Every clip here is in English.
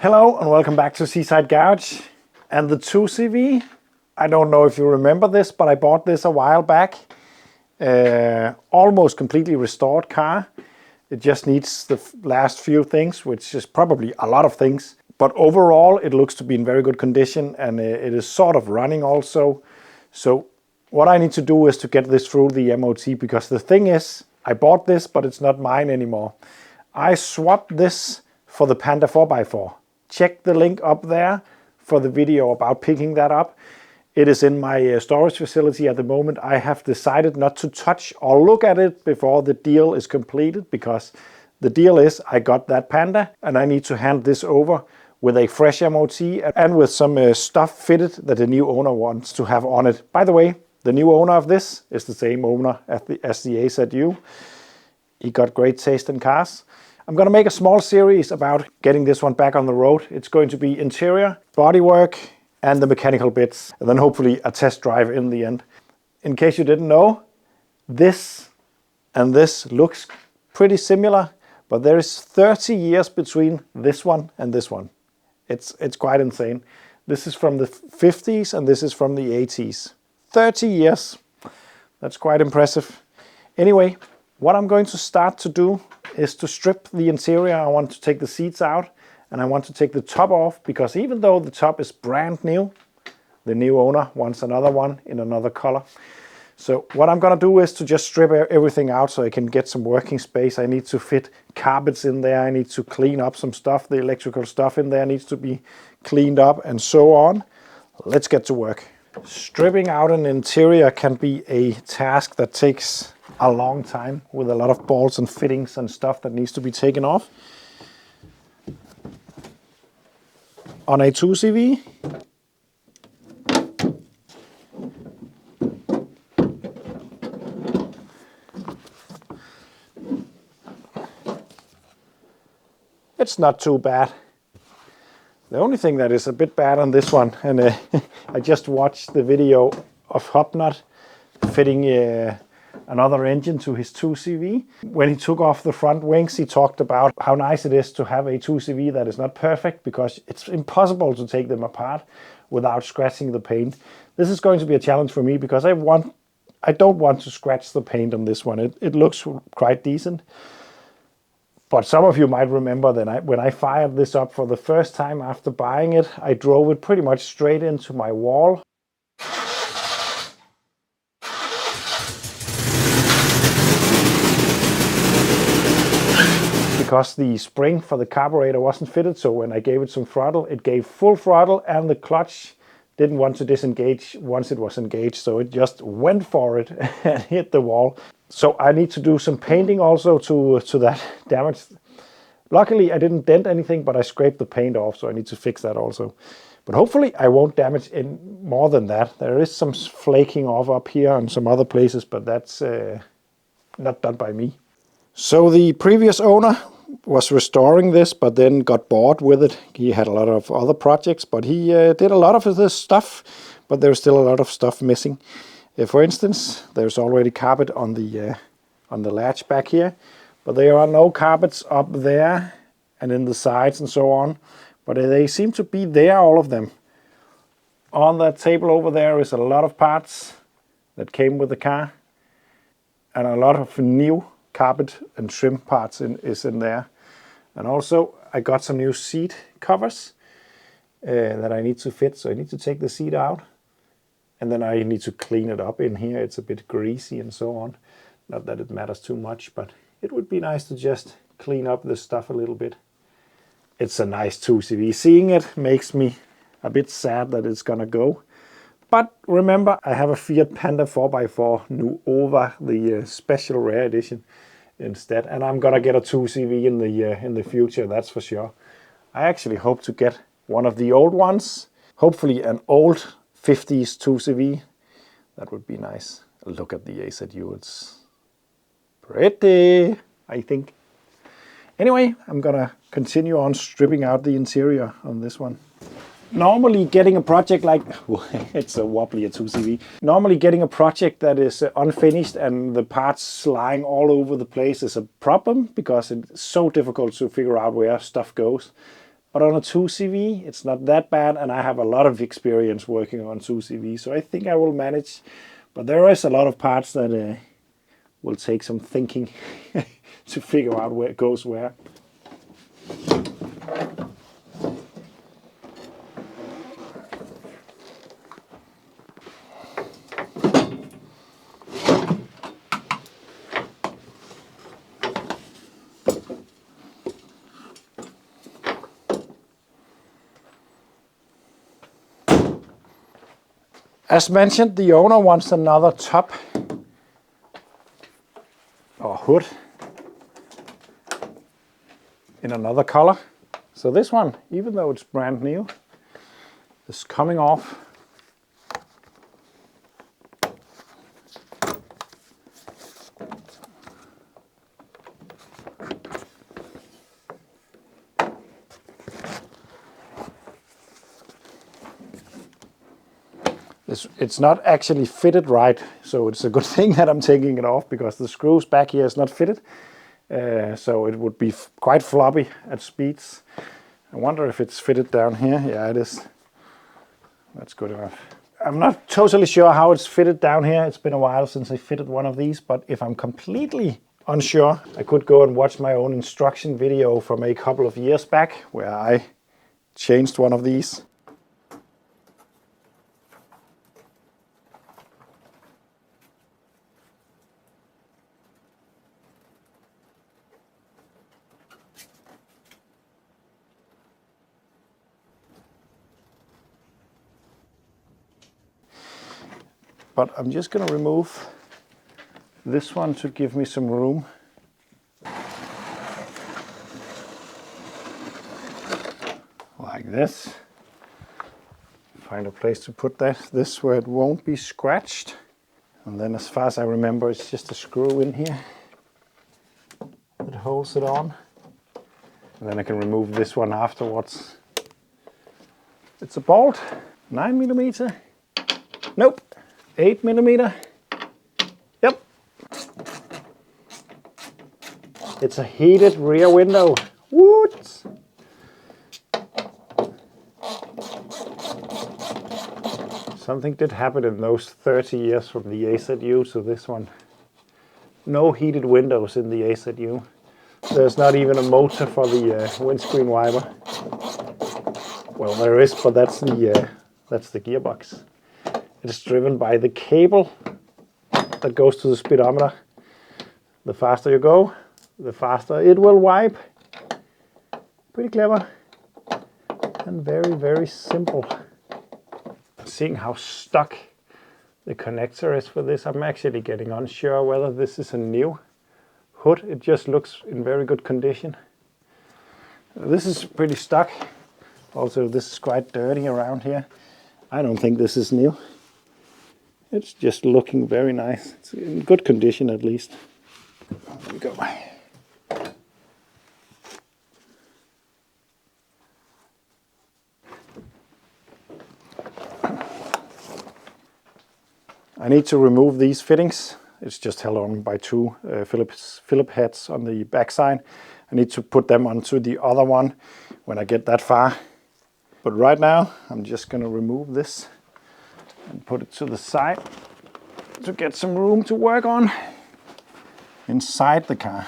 Hello and welcome back to Seaside Garage. And the 2CV, I don't know if you remember this, but I bought this a while back. Almost completely restored car. It just needs the last few things, which is probably a lot of things. But overall, it looks to be in very good condition and it is sort of running also. So what I need to do is to get this through the MOT, because the thing is, I bought this, but it's not mine anymore. I swapped this for the Panda 4x4. Check the link up there for the video about picking that up. It is in my storage facility at the moment. I have decided not to touch or look at it before the deal is completed, because the deal is I got that Panda and I need to hand this over with a fresh MOT and with some stuff fitted that the new owner wants to have on it. By the way, the new owner of this is the same owner as the AZU. He got great taste in cars. I'm going to make a small series about getting this one back on the road. It's going to be interior, bodywork, and the mechanical bits, and then hopefully a test drive in the end. In case you didn't know, this and this looks pretty similar, but there is 30 years between this one and this one. It's quite insane. This is from the 50s and this is from the 80s. 30 years. That's quite impressive. Anyway, what I'm going to start to do is to strip the interior. I want to take the seats out and I want to take the top off, because even though the top is brand new, the new owner wants another one in another color. So what I'm going to do is to just strip everything out so I can get some working space. I need to fit carpets in there. I need to clean up some stuff. The electrical stuff in there needs to be cleaned up and so on. Let's get to work. Stripping out an interior can be a task that takes a long time, with a lot of bolts and fittings and stuff that needs to be taken off. On a 2CV, it's not too bad. The only thing that is a bit bad on this one, and I just watched the video of Hopnut fitting another engine to his 2CV. When he took off the front wings, he talked about how nice it is to have a 2CV that is not perfect, because it's impossible to take them apart without scratching the paint. This is going to be a challenge for me, because I don't want to scratch the paint on this one. It looks quite decent. But some of you might remember that when I fired this up for the first time after buying it, I drove it pretty much straight into my wall. Because the spring for the carburetor wasn't fitted, so when I gave it some throttle, it gave full throttle and the clutch didn't want to disengage once it was engaged, so it just went for it and hit the wall. So I need to do some painting also to that damage. Luckily I didn't dent anything, but I scraped the paint off, so I need to fix that also. But hopefully I won't damage in more than that. There is some flaking off up here and some other places, but that's not done by me. So the previous owner was restoring this, but then got bored with it. He had a lot of other projects, but he did a lot of this stuff, but there's still a lot of stuff missing. For instance, there's already carpet on the latch back here, but there are no carpets up there and in the sides and so on. But they seem to be there, all of them. On that table over there is a lot of parts that came with the car, and a lot of new carpet and trim parts is in there. And also I got some new seat covers that I need to fit, so I need to take the seat out. And then I need to clean it up in here. It's a bit greasy and so on. Not that it matters too much, but it would be nice to just clean up this stuff a little bit. It's a nice 2CV. Seeing it makes me a bit sad that it's gonna go. But remember, I have a Fiat Panda 4x4 Nuova, the special rare edition instead. And I'm gonna get a 2CV in the future, that's for sure. I actually hope to get one of the old ones. Hopefully an old 50s 2CV. That would be nice. Look at the AZU, it's pretty, I think. Anyway, I'm gonna continue on stripping out the interior on this one. Normally getting a project like, it's a wobbly a 2CV. Normally getting a project that is unfinished and the parts lying all over the place is a problem, because it's so difficult to figure out where stuff goes. But on a 2CV, it's not that bad, and I have a lot of experience working on 2CV, so I think I will manage. But there is a lot of parts that will take some thinking to figure out where it goes where. As mentioned, the owner wants another top or hood in another color. So this one, even though it's brand new, is coming off. It's not actually fitted right, so it's a good thing that I'm taking it off, because the screws back here is not fitted. So it would be quite floppy at speeds. I wonder if it's fitted down here. Yeah, it is. That's good enough. I'm not totally sure how it's fitted down here. It's been a while since I fitted one of these, but if I'm completely unsure, I could go and watch my own instruction video from a couple of years back where I changed one of these. But I'm just going to remove this one to give me some room. Like this. Find a place to put this where it won't be scratched. And then, as far as I remember, it's just a screw in here that holds it on. And then I can remove this one afterwards. It's a bolt, 9mm. Nope. 8mm. Yep. It's a heated rear window. What? Something did happen in those 30 years from the AZU to this one. No heated windows in the AZU. There's not even a motor for the windscreen wiper. Well, there is, but that's the gearbox. It's driven by the cable that goes to the speedometer. The faster you go, the faster it will wipe. Pretty clever and very, very simple. Seeing how stuck the connector is for this, I'm actually getting unsure whether this is a new hood. It just looks in very good condition. This is pretty stuck. Also, this is quite dirty around here. I don't think this is new. It's just looking very nice. It's in good condition at least. There we go. I need to remove these fittings. It's just held on by two Phillips heads on the back side. I need to put them onto the other one when I get that far. But right now, I'm just going to remove this and put it to the side to get some room to work on inside the car.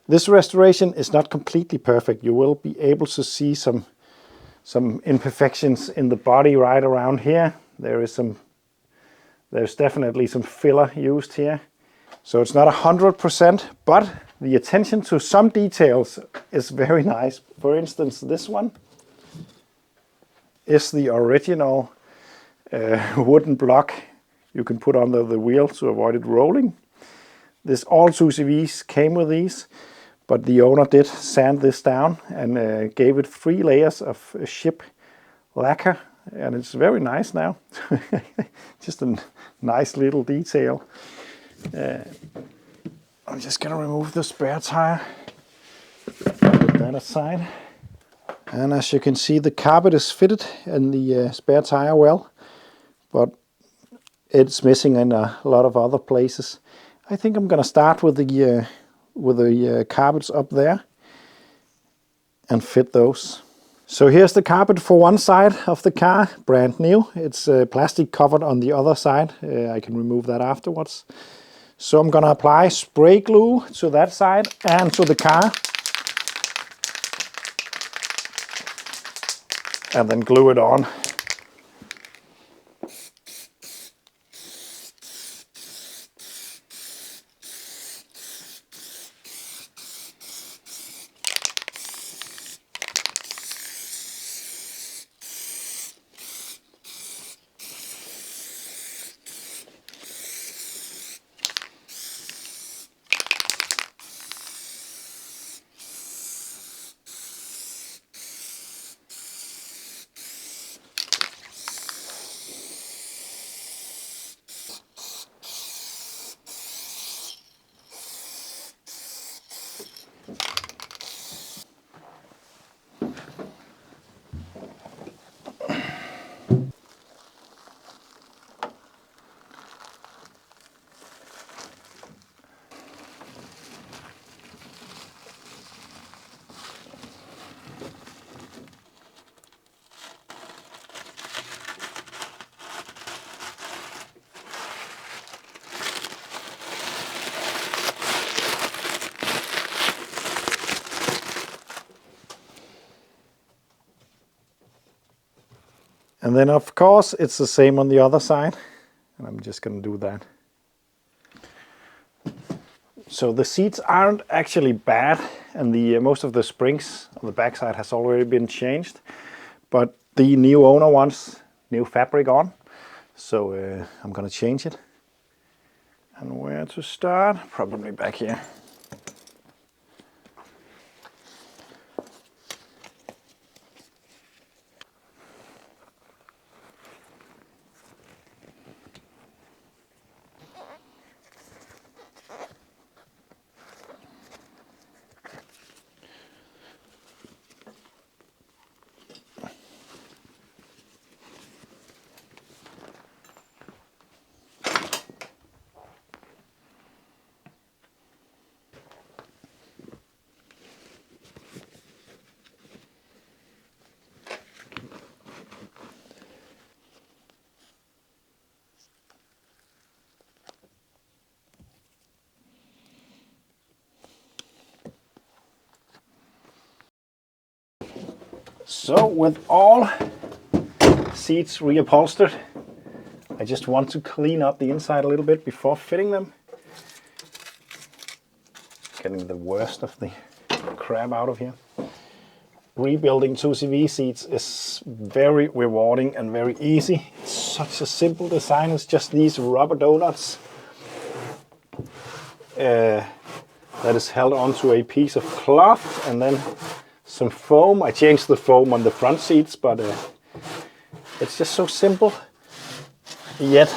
This restoration is not completely perfect. You will be able to see some imperfections in the body right around here. There's definitely some filler used here. So it's not 100%, but the attention to some details is very nice. For instance, this one is the original wooden block you can put under the wheel to avoid it rolling. All 2CVs came with these, but the owner did sand this down and gave it 3 layers of ship lacquer, and it's very nice now. Just a nice little detail. I'm just gonna remove the spare tire, put that aside. And as you can see, the carpet is fitted in the spare tire well, but it's missing in a lot of other places. I think I'm gonna start with the carpets up there and fit those. So here's the carpet for one side of the car, brand new. It's plastic covered on the other side. I can remove that afterwards. So I'm gonna apply spray glue to that side and to the car. And then glue it on. And then of course it's the same on the other side, and I'm just going to do that. So the seats aren't actually bad, and the most of the springs on the backside has already been changed, but the new owner wants new fabric on, so I'm going to change it. And where to start? Probably back here. So with all seats reupholstered, I just want to clean up the inside a little bit before fitting them. Getting the worst of the crap out of here. Rebuilding 2CV seats is very rewarding and very easy. It's such a simple design. It's just these rubber donuts that is held onto a piece of cloth, and then some foam. I changed the foam on the front seats, but it's just so simple. Yet,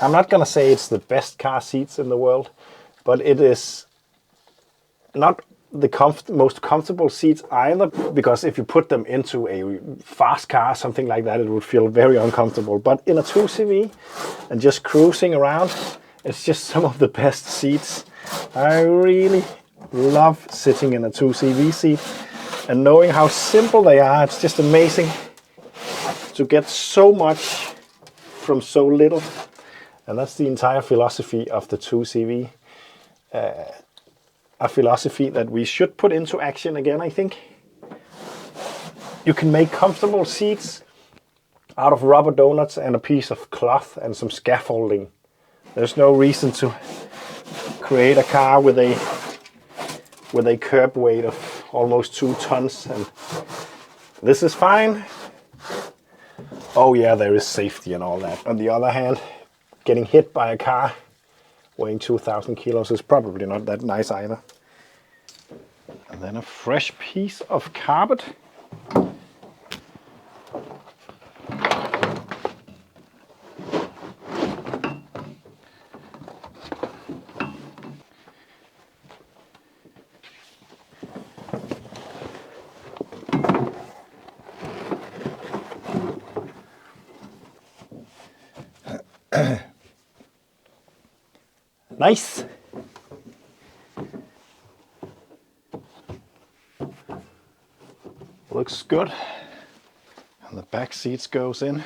I'm not gonna say it's the best car seats in the world, but it is not the most comfortable seats either, because if you put them into a fast car, something like that, it would feel very uncomfortable. But in a 2CV and just cruising around, it's just some of the best seats. I really love sitting in a 2CV seat, and knowing how simple they are, it's just amazing to get so much from so little. And that's the entire philosophy of the 2CV. A philosophy that we should put into action again, I think. You can make comfortable seats out of rubber donuts and a piece of cloth and some scaffolding. There's no reason to create a car with a curb weight of almost 2 tons, and this is fine. Oh yeah, there is safety and all that. On the other hand, getting hit by a car weighing 2,000 kilos is probably not that nice either. And then a fresh piece of carpet. Nice. looks good. And the back seats goes in.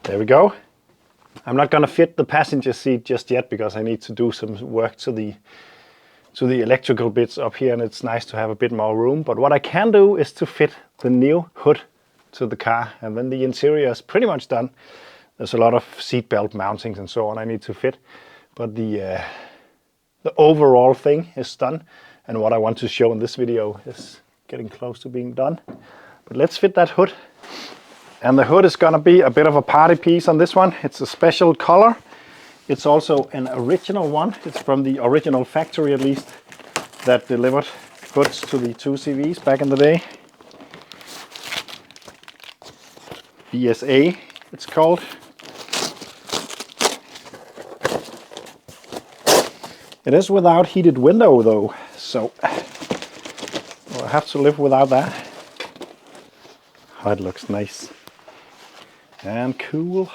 There we go. I'm not gonna fit the passenger seat just yet because I need to do some work to the electrical bits up here, and it's nice to have a bit more room. But what I can do is to fit the new hood to the car, and then the interior is pretty much done. There's a lot of seat belt mountings and so on I need to fit, but the overall thing is done, and what I want to show in this video is getting close to being done. But let's fit that hood. And the hood is gonna be a bit of a party piece on this one. It's a special color. It's also an original one. It's from the original factory, at least, that delivered hoods to the 2CVs back in the day. BSA, it's called. It is without heated window though, so I'll have to live without that. Oh, it looks nice and cool.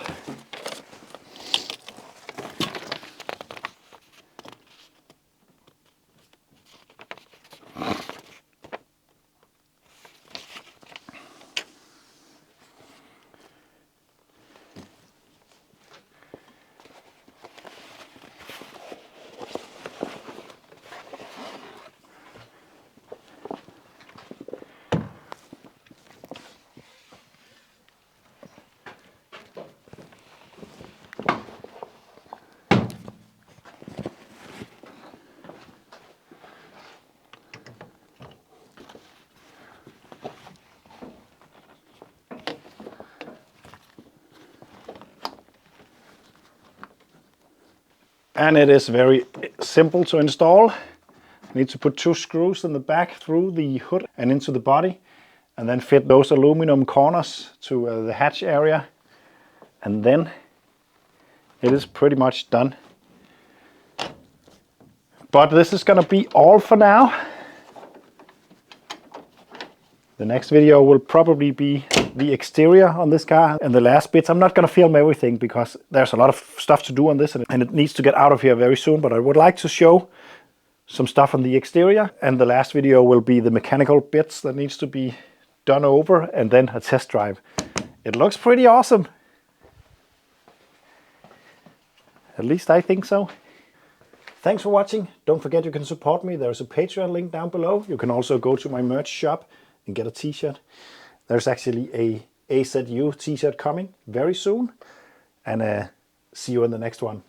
And it is very simple to install. You need to put 2 screws in the back through the hood and into the body, and then fit those aluminum corners to the hatch area, and then it is pretty much done. But this is gonna be all for now. The next video will probably be the exterior on this car and the last bits. I'm not going to film everything because there's a lot of stuff to do on this, and it needs to get out of here very soon, but I would like to show some stuff on the exterior, and the last video will be the mechanical bits that needs to be done over, and then a test drive. It looks pretty awesome. At least I think so. Thanks for watching. Don't forget you can support me. There's a Patreon link down below. You can also go to my merch shop and get a t-shirt. There's actually a AZU t-shirt coming very soon, and see you in the next one.